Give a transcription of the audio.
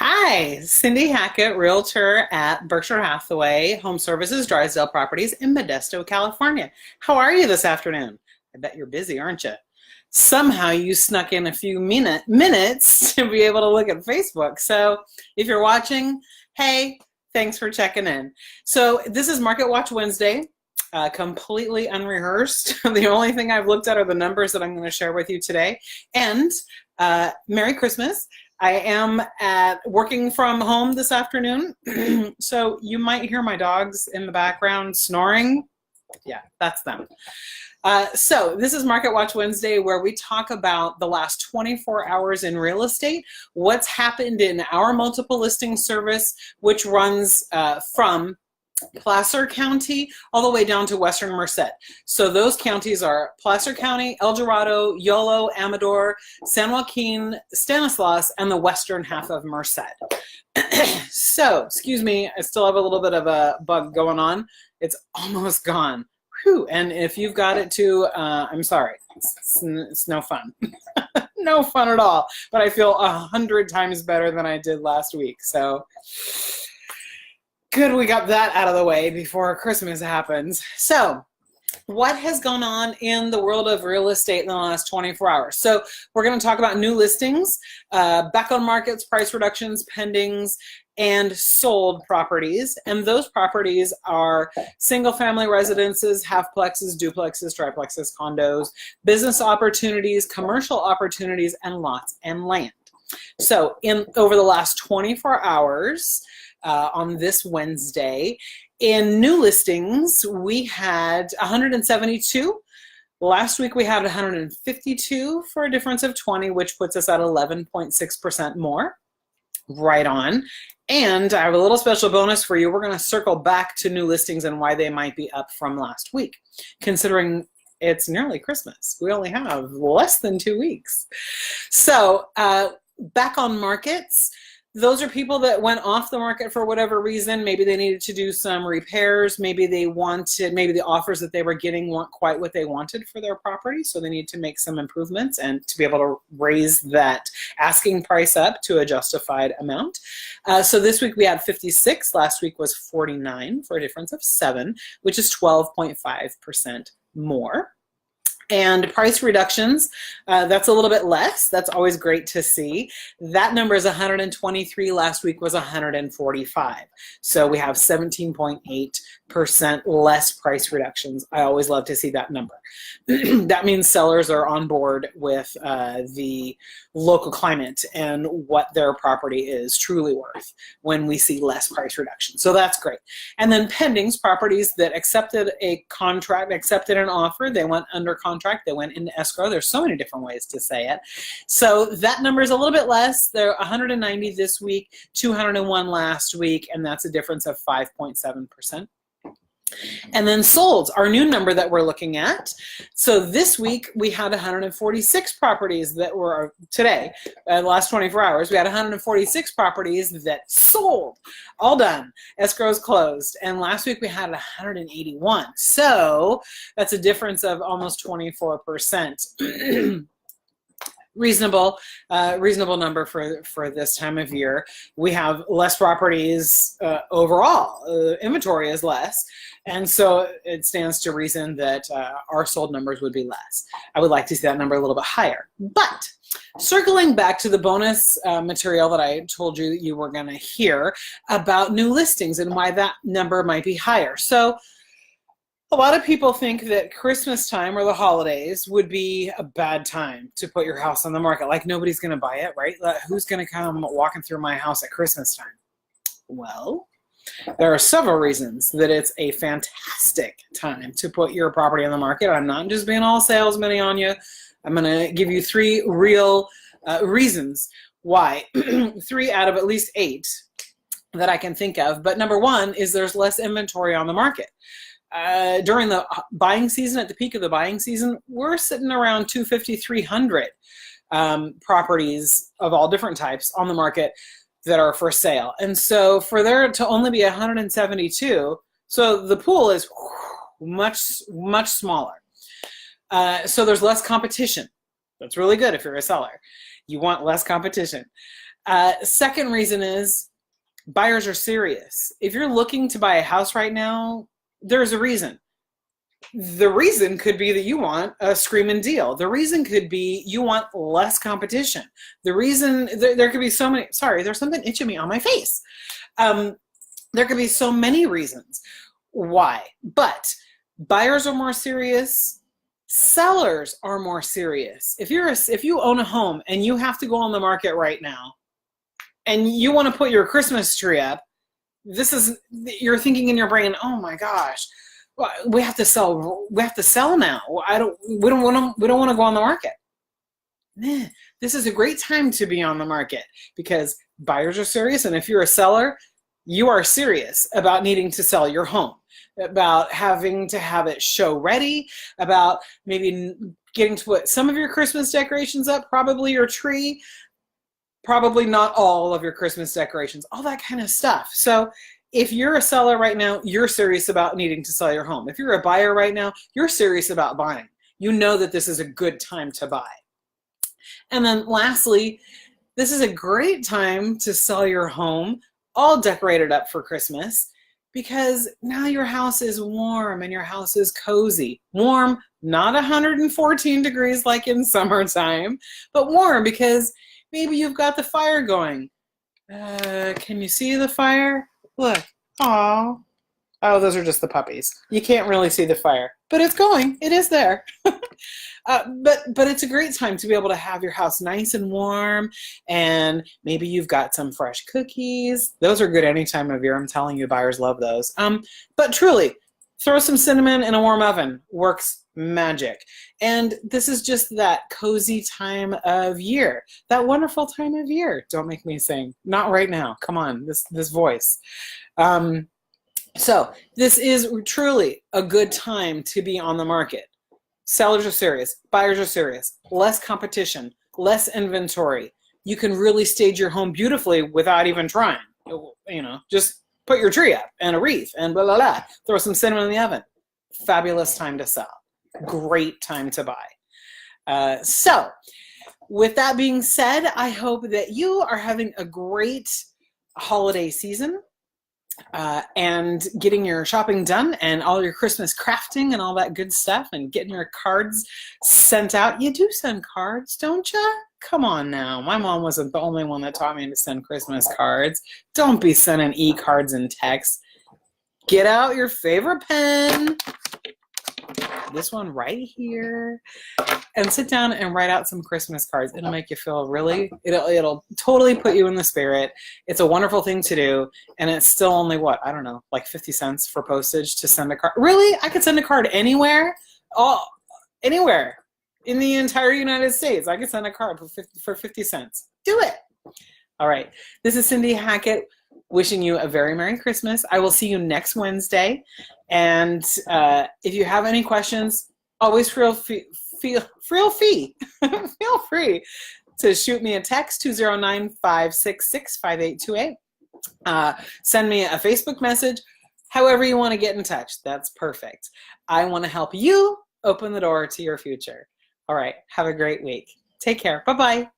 Hi, Cindy Hackett, Realtor at Berkshire Hathaway Home Services, Drysdale Properties in Modesto, California. How are you this afternoon? I bet you're busy, aren't you? Somehow you snuck in a few minutes to be able to look at Facebook. So if you're watching, hey, thanks for checking in. So this is Market Watch Wednesday, completely unrehearsed. The only thing I've looked at are the numbers that I'm going to share with you today. And Merry Christmas. I am working from home this afternoon, so you might hear my dogs in the background snoring. Yeah, that's them. So this is Market Watch Wednesday, where we talk about the last 24 hours in real estate, what's happened in our multiple listing service, which runs from Placer County all the way down to Western Merced. So those counties are Placer County, El Dorado, Yolo, Amador, San Joaquin, Stanislaus, and the western half of Merced. So, excuse me, I still have a little bit of a bug going on. It's almost gone. Whew. And if you've got it too, I'm sorry. It's no fun. No fun at all. But I feel 100 times better than I did last week. So good, we got that out of the way before Christmas happens. So what has gone on in the world of real estate in the last 24 hours? So we're going to talk about new listings, back on markets, price reductions, pendings, and sold properties. And those properties are single family residences, halfplexes, duplexes, triplexes, condos, business opportunities, commercial opportunities, and lots and land. So over the last 24 hours, on this Wednesday, in new listings, we had 172. Last week we had 152 for a difference of 20, which puts us at 11.6% more. Right on. And I have a little special bonus for you. We're going to circle back to new listings and why they might be up from last week, considering it's nearly Christmas. We only have less than 2 weeks. So back on markets. Those are people that went off the market for whatever reason. Maybe they needed to do some repairs. Maybe maybe the offers that they were getting weren't quite what they wanted for their property. So they need to make some improvements and to be able to raise that asking price up to a justified amount. So this week we had 56. Last week was 49 for a difference of 7, which is 12.5% more. And price reductions, that's a little bit less. That's always great to see. That number is 123. Last week was 145. So we have 17.8% less price reductions. I always love to see that number. That means sellers are on board with the local climate and what their property is truly worth when we see less price reduction. So that's great. And then pendings, properties that accepted a contract, accepted an offer, they went under contract, they went into escrow. There's so many different ways to say it. So that number is a little bit less. They're 190 this week, 201 last week, and that's a difference of 5.7%. And then solds, our new number that we're looking at. So this week we had 146 properties that were today, the last 24 hours, we had 146 properties that sold, all done, escrows closed. And last week we had 181. So that's a difference of almost 24%. Reasonable number for this time of year. We have less properties overall. Inventory is less, and so it stands to reason that our sold numbers would be less. I would like to see that number a little bit higher. But circling back to the bonus material that I told you that you were going to hear about new listings and why that number might be higher. So a lot of people think that Christmas time or the holidays would be a bad time to put your house on the market. Like nobody's going to buy it, right? Who's going to come walking through my house at Christmas time? Well, there are several reasons that it's a fantastic time to put your property on the market. I'm not just being all salesman on you. I'm going to give you 3 real reasons why. 3 out of at least 8 that I can think of. But number 1 is there's less inventory on the market. During the buying season, at the peak of the buying season, we're sitting around 250, 300 properties of all different types on the market that are for sale. And so for there to only be 172, so the pool is much smaller. So there's less competition. That's really good if you're a seller. You want less competition. Second reason is buyers are serious. If you're looking to buy a house right now, there's a reason. The reason could be that you want a screaming deal. The reason could be you want less competition. The reason, there could be so many, sorry, there's something itching me on my face. There could be so many reasons why, but buyers are more serious. Sellers are more serious. If you own a home and you have to go on the market right now and you want to put your Christmas tree up, you're thinking in your brain, oh my gosh, we have to sell now. We don't want to go on the market. This is a great time to be on the market because buyers are serious, and if you're a seller, you are serious about needing to sell your home, about having to have it show ready, about maybe getting to put some of your Christmas decorations up, probably your tree, probably not all of your Christmas decorations, all that kind of stuff. So if you're a seller right now, you're serious about needing to sell your home. If you're a buyer right now, you're serious about buying. You know that this is a good time to buy. And then lastly, this is a great time to sell your home all decorated up for Christmas because now your house is warm and your house is cozy. Warm, not 114 degrees like in summertime, but warm because maybe you've got the fire going. Can you see the fire? Look, oh, those are just the puppies. You can't really see the fire, but it's going. It is there. But it's a great time to be able to have your house nice and warm, and maybe you've got some fresh cookies. Those are good any time of year. I'm telling you, buyers love those. But truly, throw some cinnamon in a warm oven. Works magic. And this is just that cozy time of year, that wonderful time of year. Don't make me sing. Not right now. Come on, this voice. So this is truly a good time to be on the market. Sellers are serious. Buyers are serious. Less competition, less inventory. You can really stage your home beautifully without even trying. Just put your tree up and a wreath and blah, blah, blah. Throw some cinnamon in the oven. Fabulous time to sell. Great time to buy. So with that being said, I hope that you are having a great holiday season and getting your shopping done and all your Christmas crafting and all that good stuff and getting your cards sent out. You do send cards, don't you? Come on now. My mom wasn't the only one that taught me to send Christmas cards. Don't be sending e-cards and texts. Get out your favorite pen. This one right here, and sit down and write out some Christmas cards. It'll make you feel it'll totally put you in the spirit. It's a wonderful thing to do, and it's still only what, I don't know, like 50 cents for postage to send a card. Really? I could send a card anywhere? Anywhere in the entire United States. I could send a card for 50 cents. Do it. All right. This is Cindy Hackett wishing you a very Merry Christmas. I will see you next Wednesday. And if you have any questions, always feel free to shoot me a text, 209-566-5828. Send me a Facebook message, however you want to get in touch. That's perfect. I want to help you open the door to your future. All right. Have a great week. Take care. Bye-bye.